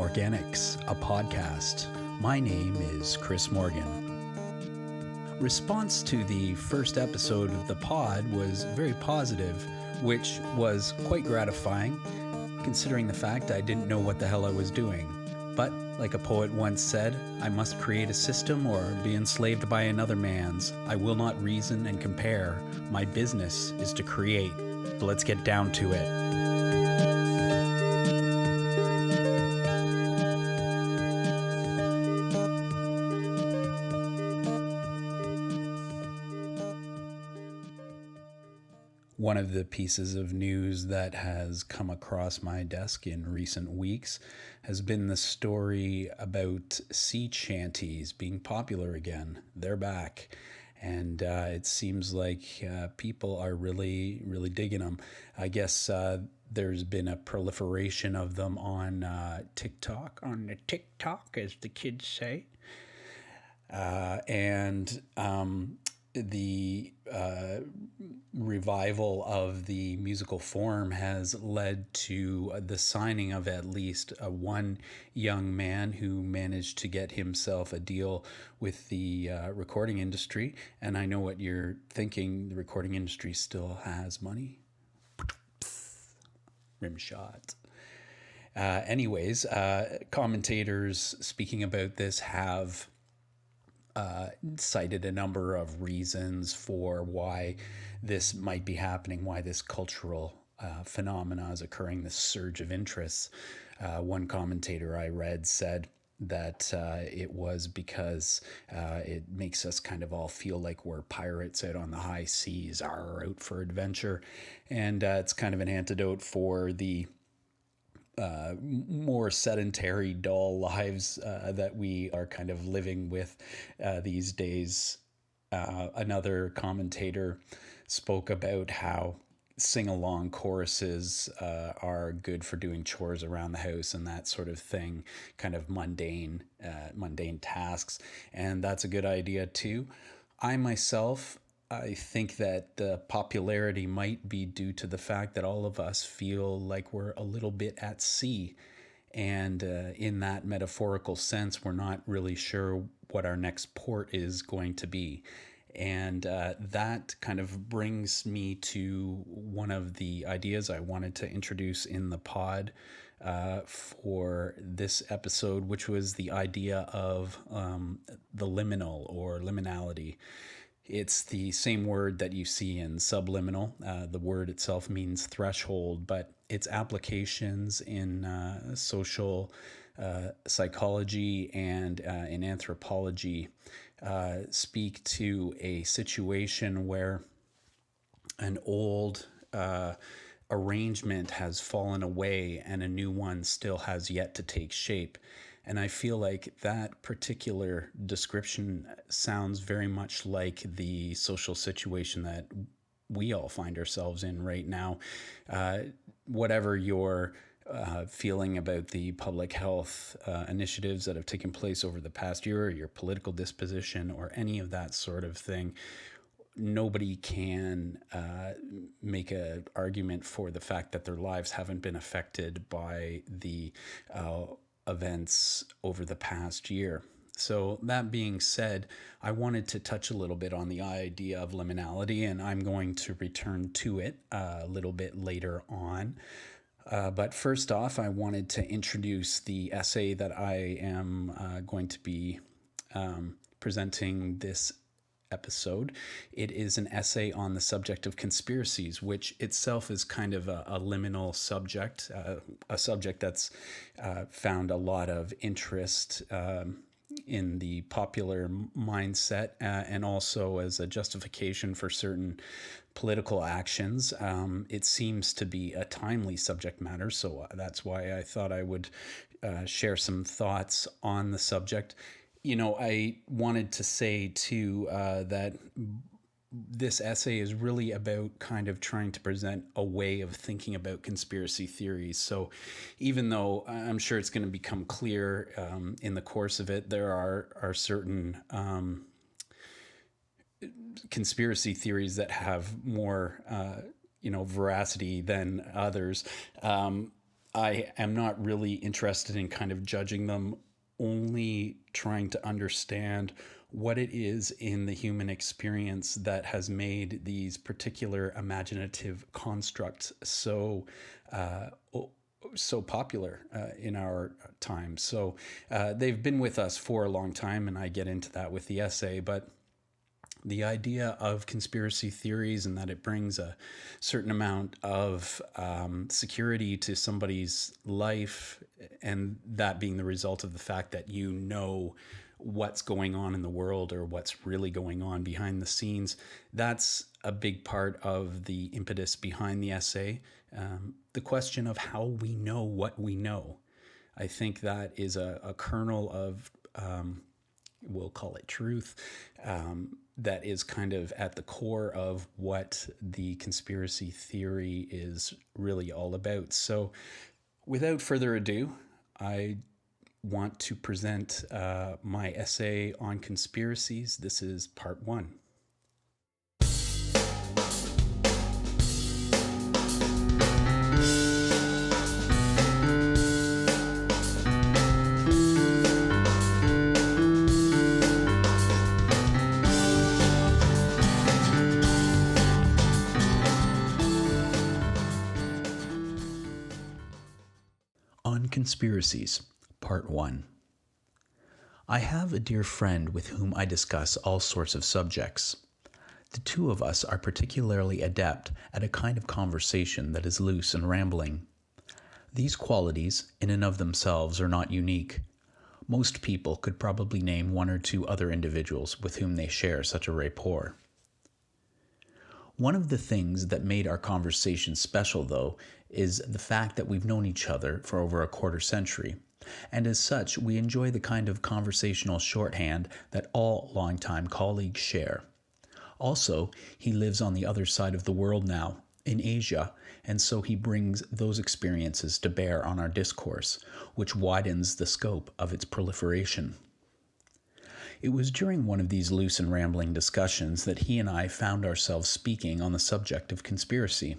Morganics, a podcast. My name is Chris Morgan. Response to the first episode of the pod was very positive, which was quite gratifying, considering the fact I didn't know what the hell I was doing. But, like a poet once said, I must create a system or be enslaved by another man's. I will not reason and compare. My business is to create. So let's get down to it. One of the pieces of news that has come across my desk in recent weeks has been the story about sea shanties being popular again. They're back. And it seems like people are really digging them. I guess there's been a proliferation of them on TikTok, as the kids say. The revival of the musical form has led to the signing of at least one young man who managed to get himself a deal with the recording industry. And I know what you're thinking, the recording industry still has money. Rim shot. Commentators speaking about this have cited a number of reasons for why this might be happening, why this cultural phenomena is occurring, this surge of interest. One commentator I read said that it was because it makes us kind of all feel like we're pirates out on the high seas, are out for adventure. And it's kind of an antidote for the more sedentary, dull lives that we are kind of living with these days. Another commentator spoke about how sing-along choruses are good for doing chores around the house and that sort of thing, kind of mundane tasks, and that's a good idea too. I think that the popularity might be due to the fact that all of us feel like we're a little bit at sea. And in that metaphorical sense, we're not really sure what our next port is going to be. And that kind of brings me to one of the ideas I wanted to introduce in the pod for this episode, which was the idea of the liminal or liminality. It's the same word that you see in subliminal. The word itself means threshold, but its applications in social psychology and in anthropology speak to a situation where an old arrangement has fallen away and a new one still has yet to take shape. And I feel like that particular description sounds very much like the social situation that we all find ourselves in right now. Whatever your feeling about the public health initiatives that have taken place over the past year, or your political disposition, or any of that sort of thing, nobody can make an argument for the fact that their lives haven't been affected by the events over the past year. So that being said, I wanted to touch a little bit on the idea of liminality, and I'm going to return to it a little bit later on. But first off, I wanted to introduce the essay that I am going to be presenting this episode. It is an essay on the subject of conspiracies, which itself is kind of a liminal subject, a subject that's found a lot of interest in the popular mindset and also as a justification for certain political actions. It seems to be a timely subject matter, so that's why I thought I would share some thoughts on the subject. You know, I wanted to say too that this essay is really about kind of trying to present a way of thinking about conspiracy theories. So even though I'm sure it's going to become clear in the course of it, there are certain conspiracy theories that have more veracity than others. I am not really interested in kind of judging them, only trying to understand what it is in the human experience that has made these particular imaginative constructs uh, so popular in our time. So they've been with us for a long time, and I get into that with the essay, but the idea of conspiracy theories and that it brings a certain amount of security to somebody's life, and that being the result of the fact that you know what's going on in the world or what's really going on behind the scenes, that's a big part of the impetus behind the essay. The question of how we know what we know. I think that is a kernel of we'll call it truth, that is kind of at the core of what the conspiracy theory is really all about. So, without further ado, I want to present my essay on conspiracies. This is part one. On Conspiracies, Part 1. I have a dear friend with whom I discuss all sorts of subjects. The two of us are particularly adept at a kind of conversation that is loose and rambling. These qualities, in and of themselves, are not unique. Most people could probably name one or two other individuals with whom they share such a rapport. One of the things that made our conversation special, though, is the fact that we've known each other for over a quarter century, and as such, we enjoy the kind of conversational shorthand that all longtime colleagues share. Also, he lives on the other side of the world now, in Asia, and so he brings those experiences to bear on our discourse, which widens the scope of its proliferation. It was during one of these loose and rambling discussions that he and I found ourselves speaking on the subject of conspiracy.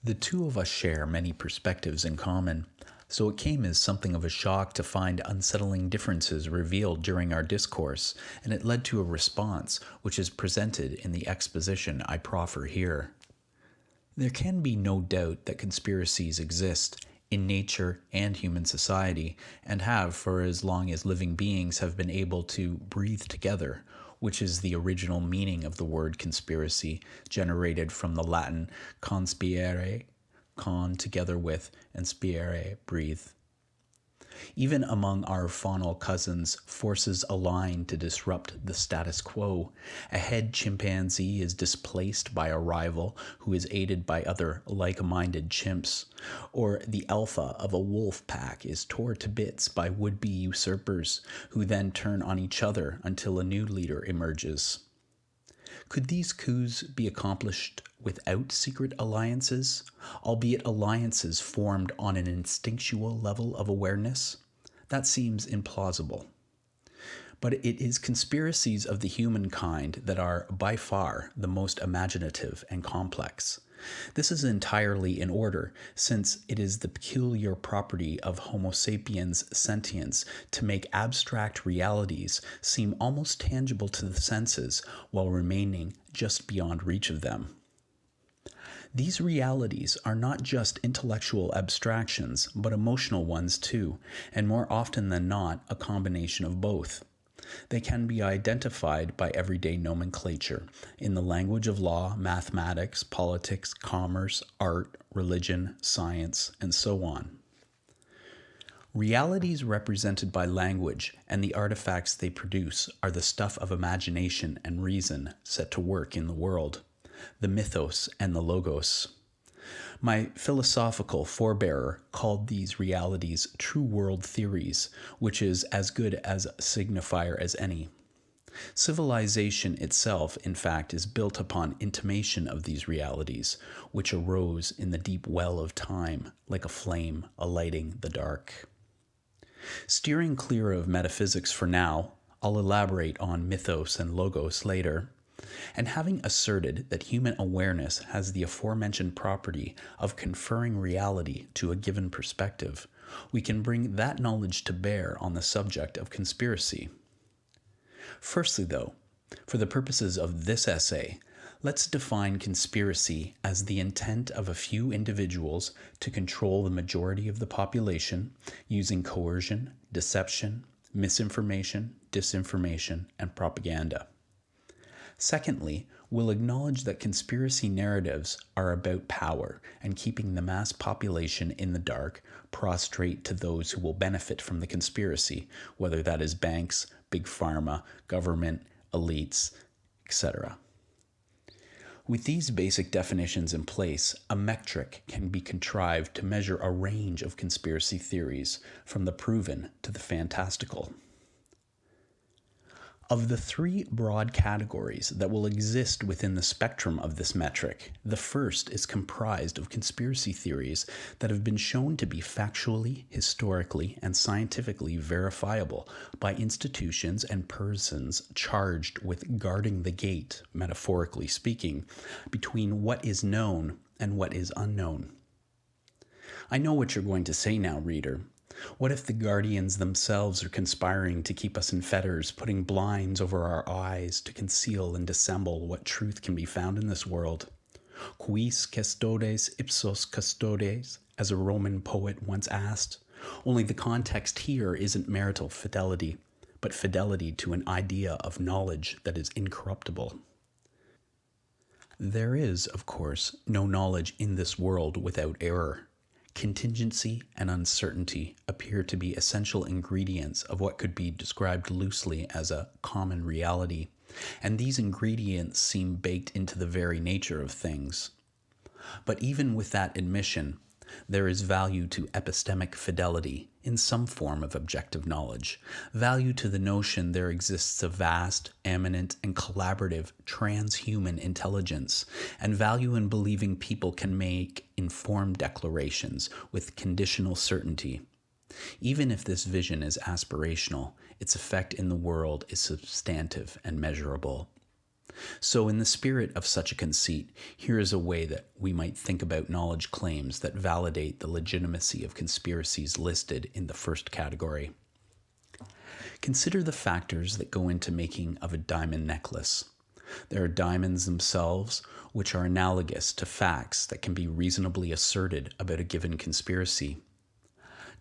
The two of us share many perspectives in common, so it came as something of a shock to find unsettling differences revealed during our discourse, and it led to a response which is presented in the exposition I proffer here. There can be no doubt that conspiracies exist in nature and human society, and have for as long as living beings have been able to breathe together, which is the original meaning of the word conspiracy, generated from the Latin conspire, con together with, and spire, breathe. Even among our faunal cousins, forces align to disrupt the status quo. A head chimpanzee is displaced by a rival who is aided by other like-minded chimps, or the alpha of a wolf pack is torn to bits by would-be usurpers, who then turn on each other until a new leader emerges. Could these coups be accomplished without secret alliances, albeit alliances formed on an instinctual level of awareness? That seems implausible. But it is conspiracies of the humankind that are by far the most imaginative and complex. This is entirely in order, since it is the peculiar property of Homo sapiens sentience to make abstract realities seem almost tangible to the senses while remaining just beyond reach of them. These realities are not just intellectual abstractions, but emotional ones too, and more often than not, a combination of both. They can be identified by everyday nomenclature in the language of law, mathematics, politics, commerce, art, religion, science, and so on. Realities represented by language and the artifacts they produce are the stuff of imagination and reason set to work in the world, the mythos and the logos. My philosophical forebearer called these realities true world theories, which is as good as a signifier as any. Civilization itself, in fact, is built upon intimation of these realities, which arose in the deep well of time, like a flame alighting the dark. Steering clear of metaphysics for now, I'll elaborate on mythos and logos later. And having asserted that human awareness has the aforementioned property of conferring reality to a given perspective, we can bring that knowledge to bear on the subject of conspiracy. Firstly, though, for the purposes of this essay, let's define conspiracy as the intent of a few individuals to control the majority of the population using coercion, deception, misinformation, disinformation, and propaganda. Secondly, we'll acknowledge that conspiracy narratives are about power and keeping the mass population in the dark, prostrate to those who will benefit from the conspiracy, whether that is banks, big pharma, government, elites, etc. With these basic definitions in place, a metric can be contrived to measure a range of conspiracy theories, from the proven to the fantastical. Of the three broad categories that will exist within the spectrum of this metric, the first is comprised of conspiracy theories that have been shown to be factually, historically, and scientifically verifiable by institutions and persons charged with guarding the gate, metaphorically speaking, between what is known and what is unknown. I know what you're going to say now, reader. What if the guardians themselves are conspiring to keep us in fetters, putting blinds over our eyes to conceal and dissemble what truth can be found in this world? Quis custodes ipsos custodes, as a Roman poet once asked. Only the context here isn't marital fidelity, but fidelity to an idea of knowledge that is incorruptible. There is, of course, no knowledge in this world without error. Contingency and uncertainty appear to be essential ingredients of what could be described loosely as a common reality, and these ingredients seem baked into the very nature of things. But even with that admission, there is value to epistemic fidelity in some form of objective knowledge, value to the notion there exists a vast, eminent, and collaborative transhuman intelligence, and value in believing people can make informed declarations with conditional certainty. Even if this vision is aspirational, its effect in the world is substantive and measurable. So, in the spirit of such a conceit, here is a way that we might think about knowledge claims that validate the legitimacy of conspiracies listed in the first category. Consider the factors that go into making of a diamond necklace. There are diamonds themselves, which are analogous to facts that can be reasonably asserted about a given conspiracy.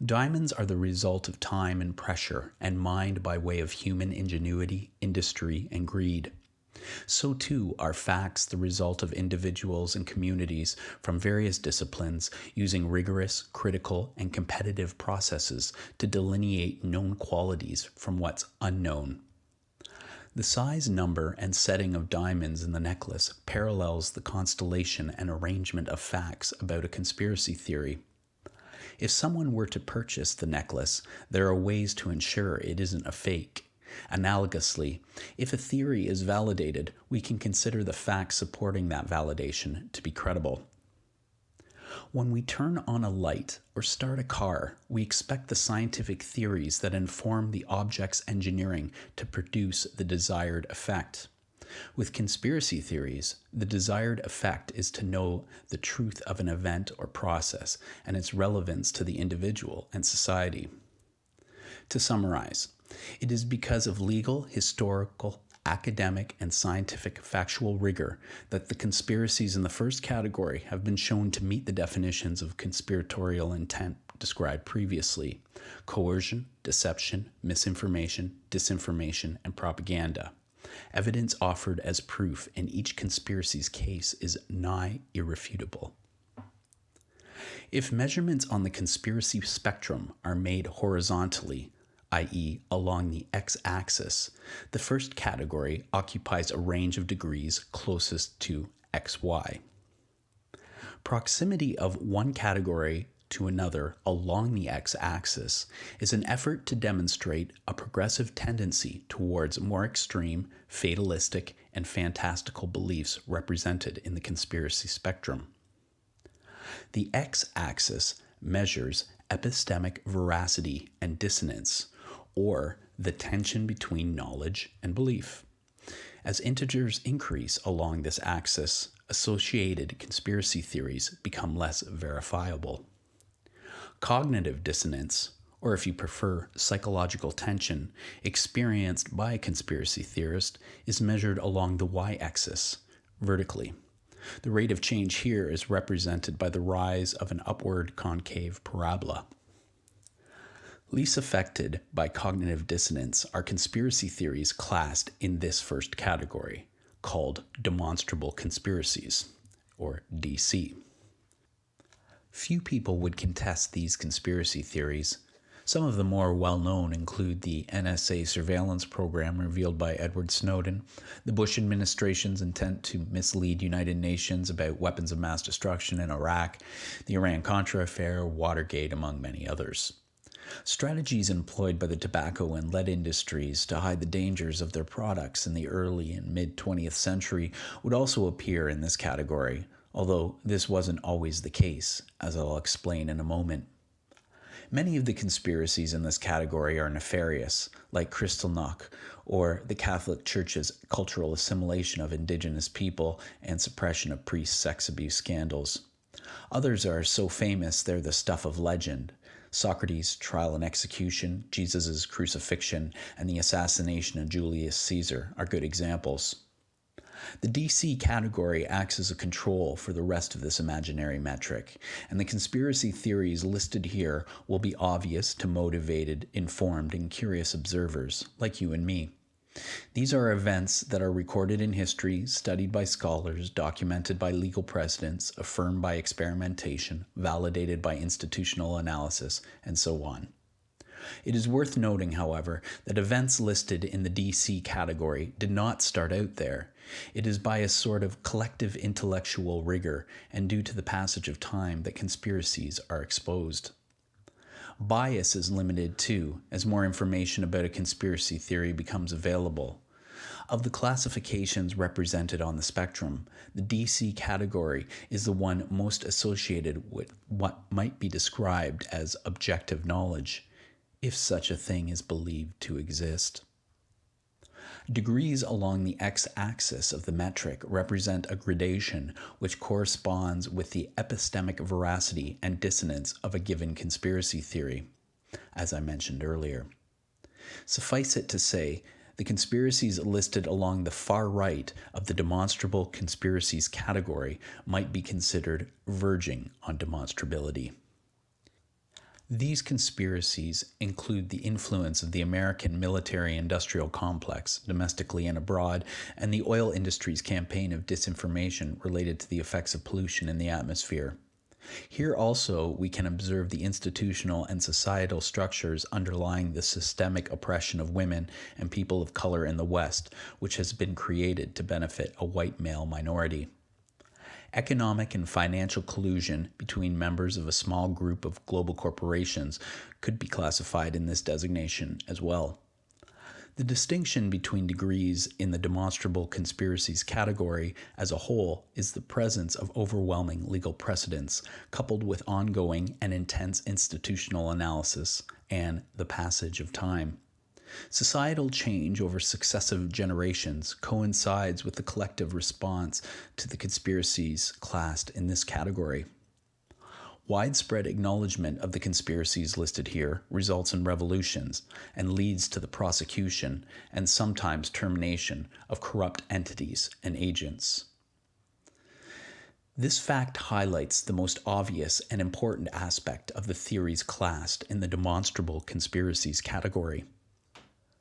Diamonds are the result of time and pressure, and mined by way of human ingenuity, industry, and greed. So too are facts the result of individuals and communities from various disciplines using rigorous, critical, and competitive processes to delineate known qualities from what's unknown. The size, number, and setting of diamonds in the necklace parallels the constellation and arrangement of facts about a conspiracy theory. If someone were to purchase the necklace, there are ways to ensure it isn't a fake. Analogously, if a theory is validated, we can consider the facts supporting that validation to be credible. When we turn on a light or start a car, we expect the scientific theories that inform the object's engineering to produce the desired effect. With conspiracy theories, the desired effect is to know the truth of an event or process and its relevance to the individual and society. To summarize, it is because of legal, historical, academic, and scientific factual rigor that the conspiracies in the first category have been shown to meet the definitions of conspiratorial intent described previously: coercion, deception, misinformation, disinformation, and propaganda. Evidence offered as proof in each conspiracy's case is nigh irrefutable. If measurements on the conspiracy spectrum are made horizontally, i.e., along the x-axis, the first category occupies a range of degrees closest to xy. Proximity of one category to another along the x-axis is an effort to demonstrate a progressive tendency towards more extreme, fatalistic, and fantastical beliefs represented in the conspiracy spectrum. The x-axis measures epistemic veracity and dissonance, or the tension between knowledge and belief. As integers increase along this axis, associated conspiracy theories become less verifiable. Cognitive dissonance, or if you prefer, psychological tension, experienced by a conspiracy theorist is measured along the y-axis, vertically. The rate of change here is represented by the rise of an upward concave parabola. Least affected by cognitive dissonance are conspiracy theories classed in this first category, called demonstrable conspiracies, or DC. Few people would contest these conspiracy theories. Some of the more well-known include the NSA surveillance program revealed by Edward Snowden, the Bush administration's intent to mislead United Nations about weapons of mass destruction in Iraq, the Iran-Contra affair, Watergate, among many others. Strategies employed by the tobacco and lead industries to hide the dangers of their products in the early and mid-20th century would also appear in this category, although this wasn't always the case, as I'll explain in a moment. Many of the conspiracies in this category are nefarious, like Kristallnacht, or the Catholic Church's cultural assimilation of indigenous people and suppression of priest sex abuse scandals. Others are so famous they're the stuff of legend. Socrates' trial and execution, Jesus' crucifixion, and the assassination of Julius Caesar are good examples. The DC category acts as a control for the rest of this imaginary metric, and the conspiracy theories listed here will be obvious to motivated, informed, and curious observers like you and me. These are events that are recorded in history, studied by scholars, documented by legal precedents, affirmed by experimentation, validated by institutional analysis, and so on. It is worth noting, however, that events listed in the DC category did not start out there. It is by a sort of collective intellectual rigor and due to the passage of time that conspiracies are exposed. Bias is limited too, as more information about a conspiracy theory becomes available. Of the classifications represented on the spectrum, the DC category is the one most associated with what might be described as objective knowledge, if such a thing is believed to exist. Degrees along the x-axis of the metric represent a gradation which corresponds with the epistemic veracity and dissonance of a given conspiracy theory, as I mentioned earlier. Suffice it to say, the conspiracies listed along the far right of the demonstrable conspiracies category might be considered verging on demonstrability. These conspiracies include the influence of the American military-industrial complex, domestically and abroad, and the oil industry's campaign of disinformation related to the effects of pollution in the atmosphere. Here also we can observe the institutional and societal structures underlying the systemic oppression of women and people of color in the West, which has been created to benefit a white male minority. Economic and financial collusion between members of a small group of global corporations could be classified in this designation as well. The distinction between degrees in the demonstrable conspiracies category as a whole is the presence of overwhelming legal precedents, coupled with ongoing and intense institutional analysis and the passage of time. Societal change over successive generations coincides with the collective response to the conspiracies classed in this category. Widespread acknowledgement of the conspiracies listed here results in revolutions and leads to the prosecution and sometimes termination of corrupt entities and agents. This fact highlights the most obvious and important aspect of the theories classed in the demonstrable conspiracies category.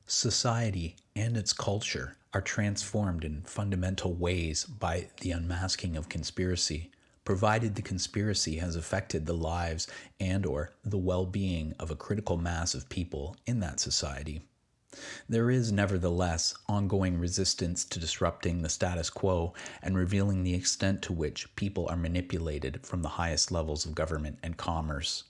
Society and its culture are transformed in fundamental ways by the unmasking of conspiracy, provided the conspiracy has affected the lives and/or the well-being of a critical mass of people in that society. There is, nevertheless, ongoing resistance to disrupting the status quo and revealing the extent to which people are manipulated from the highest levels of government and commerce.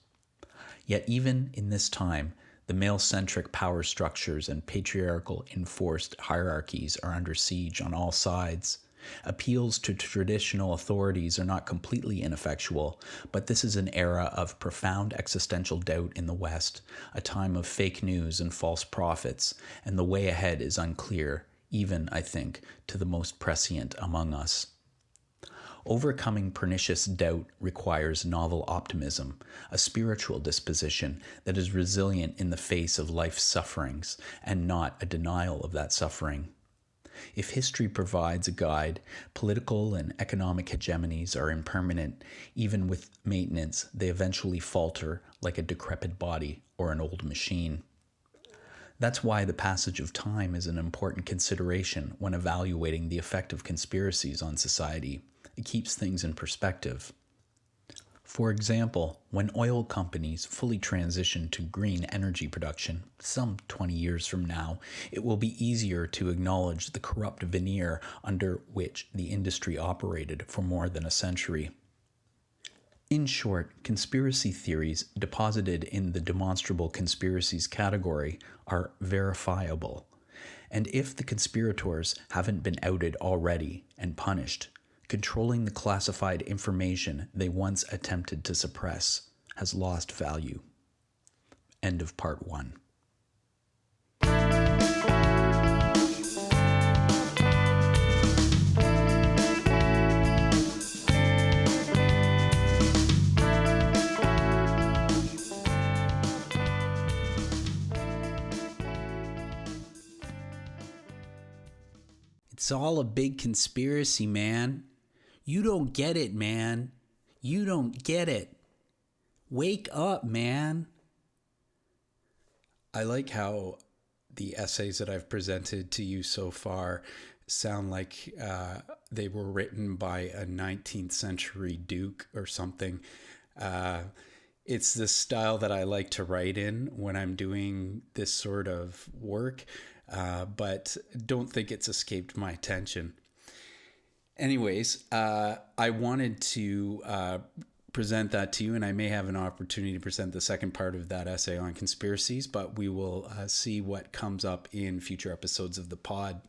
Yet even in this time, the male-centric power structures and patriarchal enforced hierarchies are under siege on all sides. Appeals to traditional authorities are not completely ineffectual, but this is an era of profound existential doubt in the West, a time of fake news and false prophets, and the way ahead is unclear, even, I think, to the most prescient among us. Overcoming pernicious doubt requires novel optimism, a spiritual disposition that is resilient in the face of life's sufferings, and not a denial of that suffering. If history provides a guide, political and economic hegemonies are impermanent. Even with maintenance, they eventually falter like a decrepit body or an old machine. That's why the passage of time is an important consideration when evaluating the effect of conspiracies on society. It keeps things in perspective. For example, when oil companies fully transition to green energy production, some 20 years from now, it will be easier to acknowledge the corrupt veneer under which the industry operated for more than a century. In short, conspiracy theories deposited in the demonstrable conspiracies category are verifiable. And if the conspirators haven't been outed already and punished, controlling the classified information they once attempted to suppress has lost value. End of part 1. It's all a big conspiracy, man. You don't get it, man. You don't get it. Wake up, man. I like how the essays that I've presented to you so far sound like they were written by a 19th century duke or something. It's the style that I like to write in when I'm doing this sort of work, but don't think it's escaped my attention. Anyways, I wanted to present that to you, and I may have an opportunity to present the second part of that essay on conspiracies, but we will see what comes up in future episodes of the pod.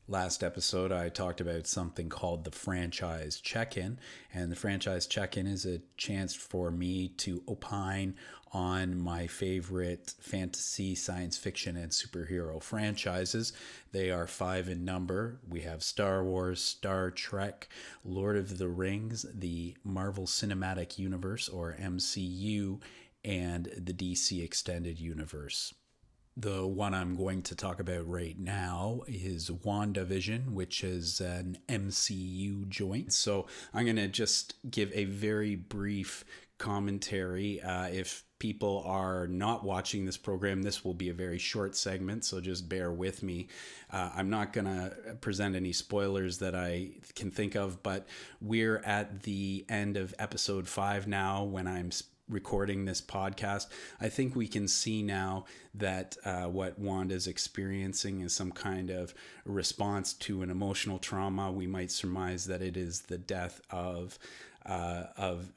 Last episode, I talked about something called the franchise check-in, and the franchise check-in is a chance for me to opine on my favorite fantasy, science fiction, and superhero franchises. They are 5 in number. We have Star Wars, Star Trek, Lord of the Rings, the Marvel Cinematic Universe, or MCU, and the DC Extended Universe. The one I'm going to talk about right now is WandaVision, which is an MCU joint. So I'm going to just give a very brief commentary. If people are not watching this program, this will be a very short segment, so just bear with me. I'm not going to present any spoilers that I can think of, but we're at the end of episode 5 now when I'm recording this podcast. I think we can see now that what Wanda's experiencing is some kind of response to an emotional trauma. We might surmise that it is the death of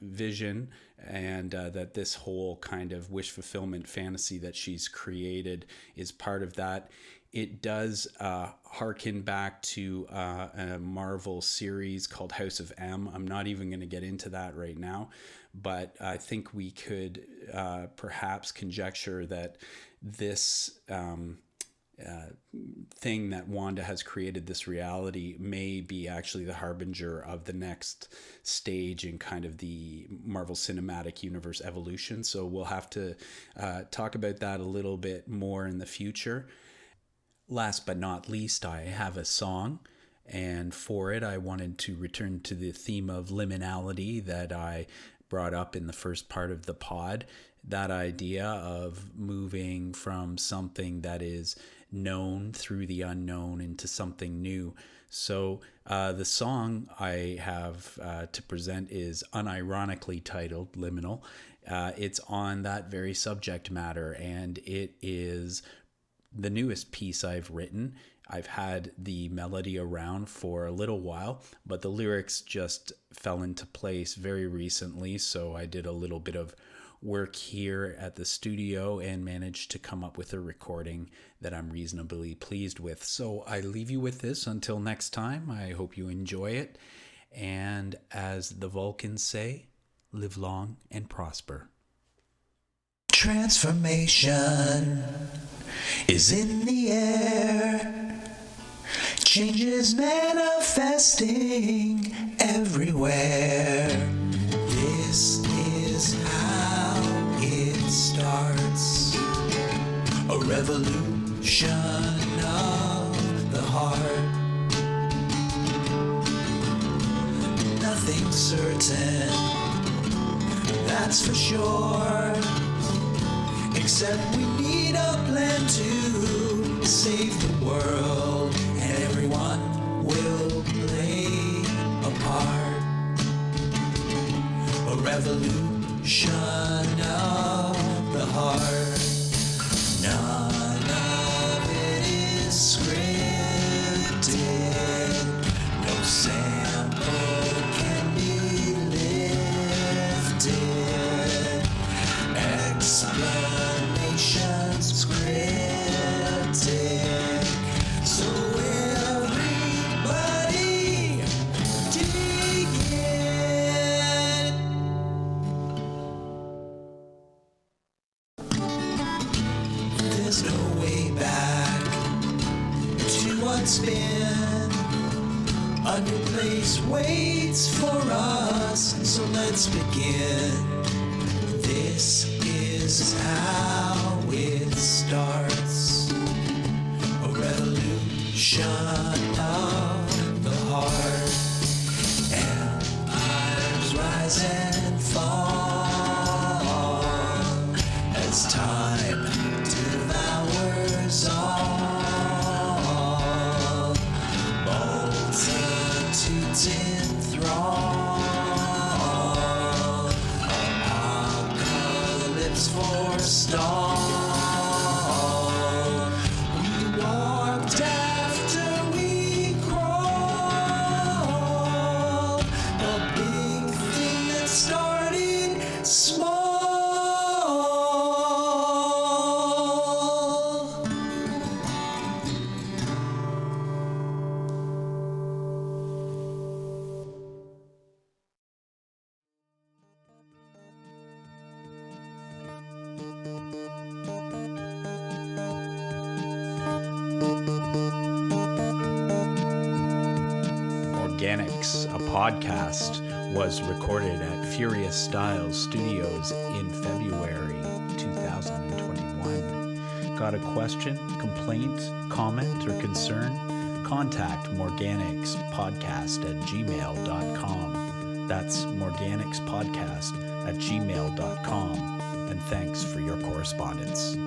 Vision, and that this whole kind of wish fulfillment fantasy that she's created is part of that. It does harken back to a Marvel series called House of M. I'm not even going to get into that right now, but I think we could perhaps conjecture that this thing that Wanda has created, this reality, may be actually the harbinger of the next stage in kind of the Marvel Cinematic Universe evolution. So we'll have to talk about that a little bit more in the future. Last but not least, I have a song, and for it I wanted to return to the theme of liminality that I brought up in the first part of the pod. That idea of moving from something that is known through the unknown into something new. So the song I have to present is unironically titled Liminal. It's on that very subject matter, and it is the newest piece I've written. I've had the melody around for a little while, but the lyrics just fell into place very recently, so I did a little bit of work here at the studio and managed to come up with a recording that I'm reasonably pleased with. So I leave you with this until next time. I hope you enjoy it, and as the Vulcans say, live long and prosper. Transformation is in the air. Change is manifesting everywhere. This is how it starts. A revolution of the heart. Nothing's certain, that's for sure. Except we need a plan to save the world, and everyone will play a part. A revolution of the heart. None of it is scripted. No sample can be lifted. Explanations scripted. So everybody dig it. There's no way back to what's been. A new place waits for us, so let's begin. This is how it starts. A revolution of the heart. Empires rise and fall as time devours all. Multitudes enthrall. Apocalypse forestall. We walked after we crawled. A big thing that started small. Morganics, a podcast, was recorded at Furious Styles Studios in February 2021. Got a question, complaint, comment, or concern? Contact morganicspodcast@gmail.com. That's morganicspodcast@gmail.com. And thanks for your correspondence.